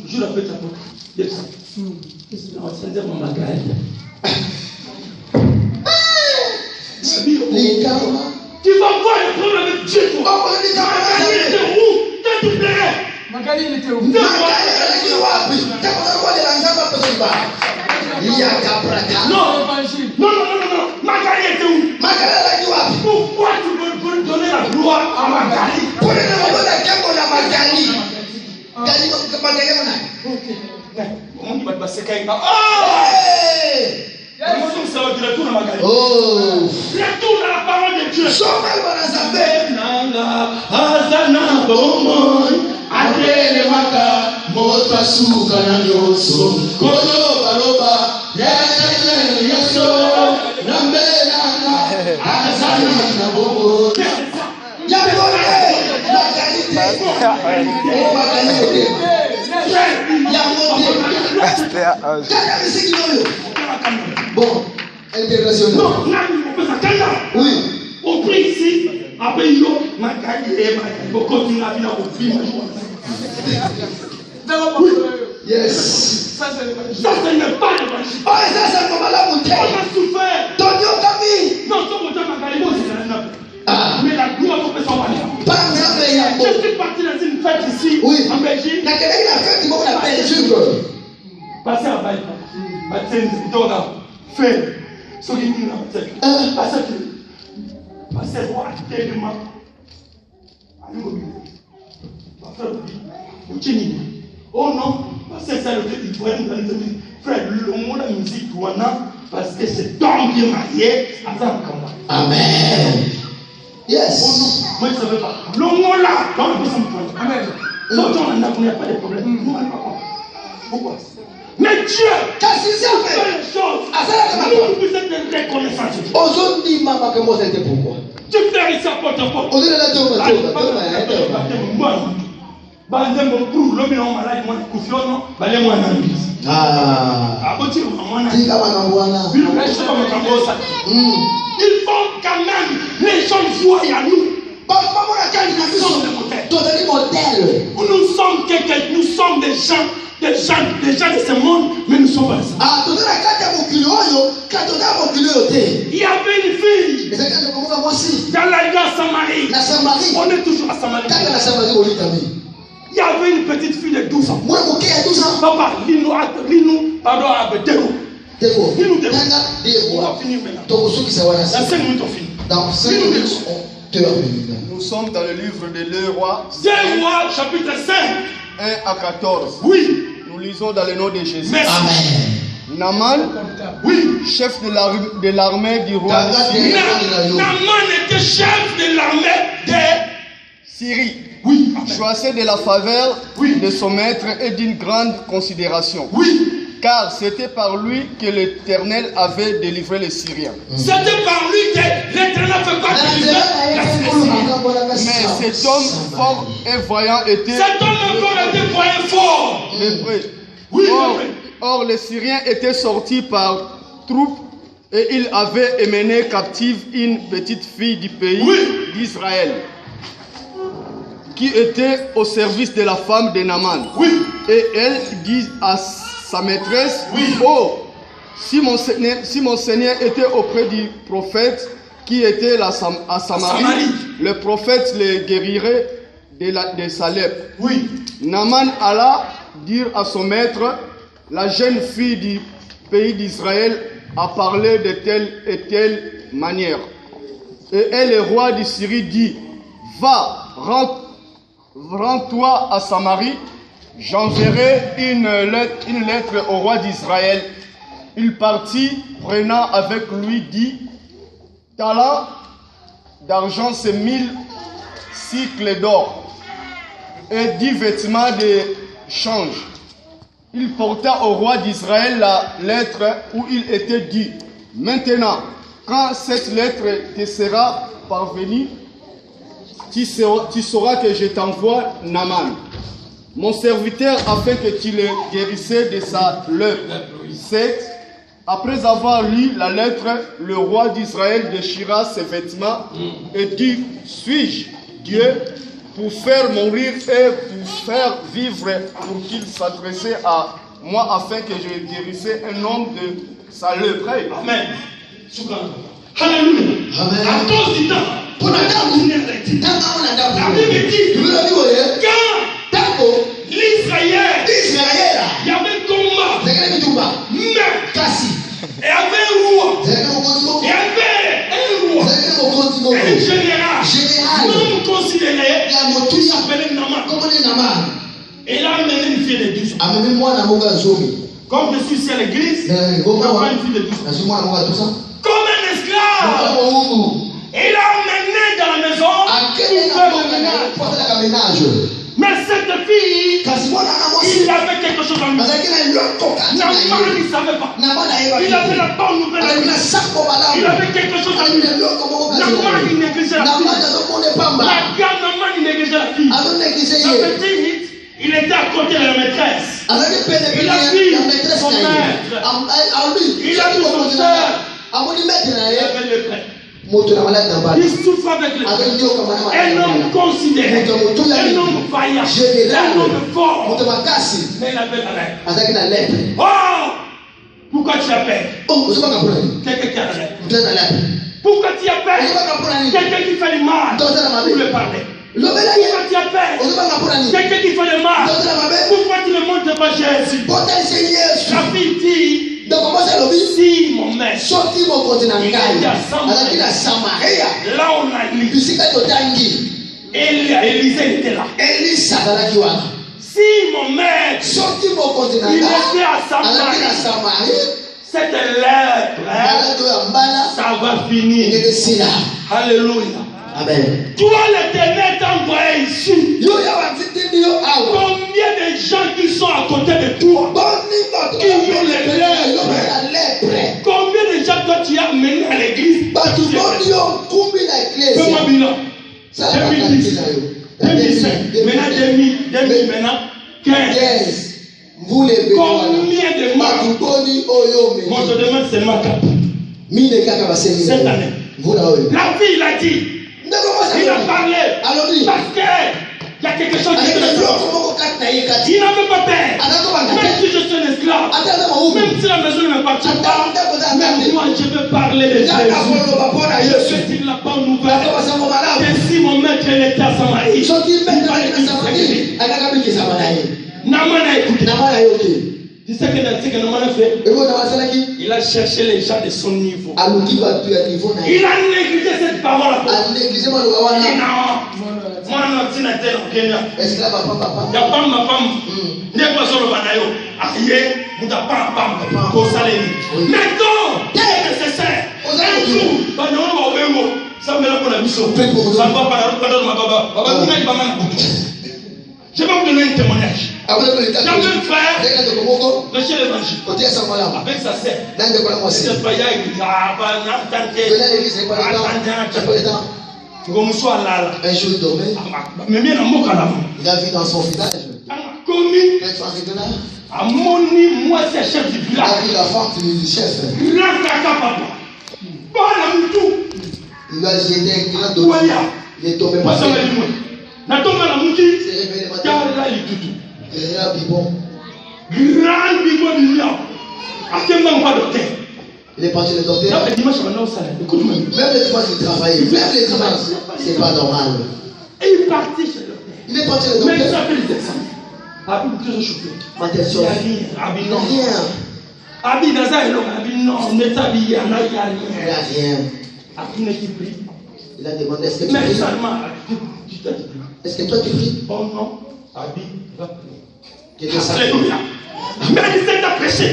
Speaker 2: Je l'appelle ta porte. Non, c'est mon bagage. Tu vas voir le problème avec Dieu. Magali était où? T'as tout plaît. Magali était où? Non, Magali était où? Pourquoi tu veux donner la gloire à Magali? On dit bah c'est quand
Speaker 1: Oh!
Speaker 2: Retourne à la parole de Dieu.
Speaker 1: Bon, international. Oui.
Speaker 2: On prie ici, après yo, ma carrière, ma continue à vivre au film.
Speaker 1: Yes.
Speaker 2: Ça, ce n'est pas l'évangile.
Speaker 1: Oh, ça, c'est comment la bouteille.
Speaker 2: On a souffert.
Speaker 1: Ton Dieu, Camille.
Speaker 2: Non, ton Dieu, ma carrière, c'est un homme.
Speaker 1: Ah.
Speaker 2: Mais la gloire, on peut s'en aller. Je suis parti dans une fête ici,
Speaker 1: oui.
Speaker 2: en Belgique.
Speaker 1: La fête, ils vont la Belgique.
Speaker 2: Passez à Baï. Passez à fait. Ce qui nous a passez à tellement. Oh non, parce que ça le fait, il faut être dans les amis. Frère, le monde de la musique, parce que c'est tant bien marié, attends comment.
Speaker 1: Amen. Yes.
Speaker 2: Oh non, moi je ne savais pas. Le monde là, dans le besoin de toi. Amen. Non, on n'a pas de problème. Pourquoi? Mais Dieu,
Speaker 1: qu'est-ce qu'il a fait?
Speaker 2: Les choses. Nous êtes de reconnaissance.
Speaker 1: Aujourd'hui, maman, que moi c'était pourquoi?
Speaker 2: Tu fais ici à porte à porte.
Speaker 1: On est là,
Speaker 2: il faut quand même les gens voient à nous. Nous sommes quelqu'un, nous sommes des gens de ce monde, mais nous sommes pas ça. Il y avait une fille dans la Samarie. On est toujours à Samarie. Il y avait une petite fille de 12 ans. Papa, lis-nous, pardon, à Bédéro. Lis-nous Déro. On va finir maintenant. Dans 5 minutes, on finit.
Speaker 1: Dans 5 minutes, on termine.
Speaker 3: Nous sommes dans le livre de 2 Rois.
Speaker 2: 2 Rois, chapitre 5.
Speaker 3: 1 à 14.
Speaker 2: Oui.
Speaker 3: Nous lisons dans le nom de Jésus.
Speaker 2: Merci.
Speaker 3: Amen. Naaman,
Speaker 2: oui,
Speaker 3: chef de l'armée du roi de Syrie.
Speaker 2: Naaman était chef de l'armée de
Speaker 3: Syrie.
Speaker 2: Oui.
Speaker 3: Choisissait de la faveur de son maître et d'une grande considération.
Speaker 2: Oui.
Speaker 3: Car c'était par lui que l'Éternel avait délivré les Syriens.
Speaker 2: C'était par lui que l'Éternel avait pas délivré les Syriens.
Speaker 3: Mais cet homme fort et voyant était...
Speaker 2: Cet homme encore était voyant fort.
Speaker 3: Oui, or, les Syriens étaient sortis par troupes et ils avaient emmené captive une petite fille du pays d'Israël qui était au service de la femme de Naaman.
Speaker 2: Oui.
Speaker 3: Et elle dit à sa maîtresse, oh, si mon Seigneur était auprès du prophète qui était à Samarie, le prophète les guérirait de sa lèpre.
Speaker 2: Oui.
Speaker 3: Naaman alla dire à son maître, la jeune fille du pays d'Israël a parlé de telle et telle manière. Et le roi de Syrie dit, va, rends-toi à Samarie, j'enverrai une lettre au roi d'Israël. Il partit, prenant avec lui 10 talents d'argent, c'est 1000 cycles d'or, et 10 vêtements de change. Il porta au roi d'Israël la lettre où il était dit, maintenant, quand cette lettre te sera parvenue, tu sauras que je t'envoie Naaman, mon serviteur, afin que tu le guérissais de sa lèpre. 7. Après avoir lu la lettre, le roi d'Israël déchira ses vêtements et dit, suis-je Dieu pour faire mourir et pour faire vivre, pour qu'il s'adressait à moi afin que je guérissais un homme de sa lèpre.
Speaker 2: Amen. Alléluia.
Speaker 1: Amen.
Speaker 2: À cause du temps, pour la Bible dit, quand l'Israël, il y avait un combat, mais il y avait un roi, il y avait un roi, un général, non considéré, qui s'appelait Naaman. Et là, il a amené une fille de 12 12 ans. Comme je suis ici à l'église, je prends une fille de 12 ans. Comme un esclave, il a emmené dans la maison pour faire le ménage. Mais cette fille, il avait quelque chose en lui. Naman ne savait pas. Il avait la bonne nouvelle. Il avait quelque chose en lui. Naman, il négligeait la fille. La gamme, Naman, il négligeait la fille. La petite, il était à côté de la maîtresse. Il a vu son maître. Il a vu son frère. Il avait le prêtre. Il souffre avec le prêtre. Un homme considéré, un homme vaillant, un homme fort. Mais il avait la lèpre. Oh! Pourquoi tu as peur? Quelqu'un qui a la lèpre. Pourquoi tu as peur? Quelqu'un qui fait du mal pour le parler. Pourquoi tu as peur? Quelqu'un qui fait le mal. Pourquoi tu ne montres pas Jésus? La fille dit, si mon maître, il est à Samaria, là on a Élie. Élisée était là. Si mon maître, il était à Samarie, cette lèpre, ça va finir. Alléluia.
Speaker 1: Amen.
Speaker 2: Toi, l'Éternel t'a envoyé ici. Combien de gens qui sont à côté de toi, qui ont les lèpres? Combien de gens toi tu as amené à l'église? Fais-moi bilan. 2010, 2005, maintenant 2000, maintenant 15. Combien de morts? Moi je demande seulement 4. Cette année. La vie, il a dit. Il a parlé. Parce que il y a quelque chose qui est il n'a même pas peur. Même si je suis un esclave, même si la maison ne m'appartient pas, même moi je veux parler de Jésus. Je veux dire la bonne nouvelle. Que si mon maître était à Samarie, Naman a écouté. Tu sais que Naman a fait? Il a cherché les gens de son niveau. Il a négligé cette parole. Moi, je suis au Kenya. Il n'y a pas ma femme. Il n'y a pas solo banayo. Aïe, vous n'avez pas ma femme. Pour ça, maintenant, c'est nécessaire. Un jour, ça me l'a pour la mission. Ça ne va pas la route, pardon, ma baba. Je vais vous donner un témoignage. J'avais un frère, prêchait l'évangile avec sa sœur. Cette frère, il
Speaker 1: un jour il dormait. Il a vu dans son village.
Speaker 2: Moi, c'est chef du village.
Speaker 1: Il a vu la femme du chef.
Speaker 2: Il
Speaker 1: lui a jeté un grand dossier. Il est tombé par terre. Il s'est réveillé le matin. Il a dit bon. Il est parti le docteur. Même les dimanches, il travaille. Même les dimanches, c'est pas normal.
Speaker 2: Et il est parti chez le docteur.
Speaker 1: Il est parti le docteur.
Speaker 2: Mais ça fait les examens. Abi, toujours chauffé.
Speaker 1: Attention.
Speaker 2: Abi, non.
Speaker 1: Rien.
Speaker 2: Abi, dans un élan, Abi, non. Ne t'habille, il n'y a rien.
Speaker 1: Il n'y a rien.
Speaker 2: Abi, n'est qui prie.
Speaker 1: Il a demandé est-ce que tu
Speaker 2: Mais
Speaker 1: pries?
Speaker 2: seulement, tu t'as dit.
Speaker 1: Est-ce que toi tu pries?
Speaker 2: Oh non. Abi, va prier.
Speaker 1: Alléluia.
Speaker 2: Mais il s'est apprécié.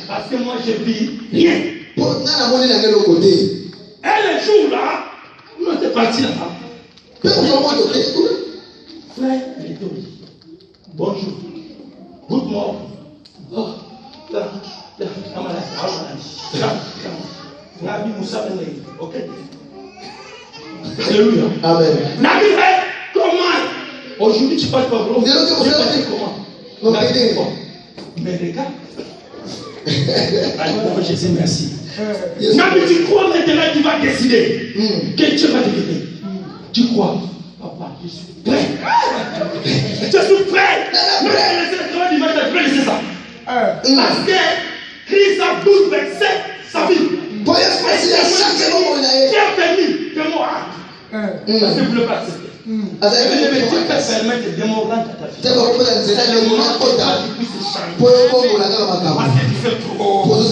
Speaker 2: Parce que moi je vis rien. Et le jour là, on était parti là-bas. Frère, il était au lit. Bonjour. Good morning. Oh, là, Nabi Moussa Benaï. Ok. Alléluia.
Speaker 1: Amen.
Speaker 2: Nabi, comment? Aujourd'hui, tu passes par l'eau. Comment? Mais regarde. Alors, Jésus, merci. Nabi, tu crois maintenant que tu vas décider que Dieu va te guérir. Tu crois? Papa, je suis prêt. Je suis prêt. Mais laissez le travail du matin, prêt, c'est ça. Parce que Christ a bouleversé sa vie. Qui a permis de moi. Parce que vous ne le pas accepter. Dieu peut permettre de démontrer ta vie. C'est le moment que tu puisses changer. Parce que tu fais trop. Tu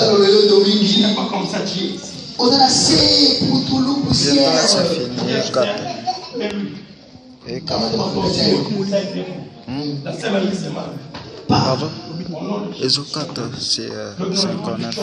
Speaker 2: n'es pas comme ça, tu es ici. Mais lui,
Speaker 4: Pardon. Ezokata, c'est un colonel.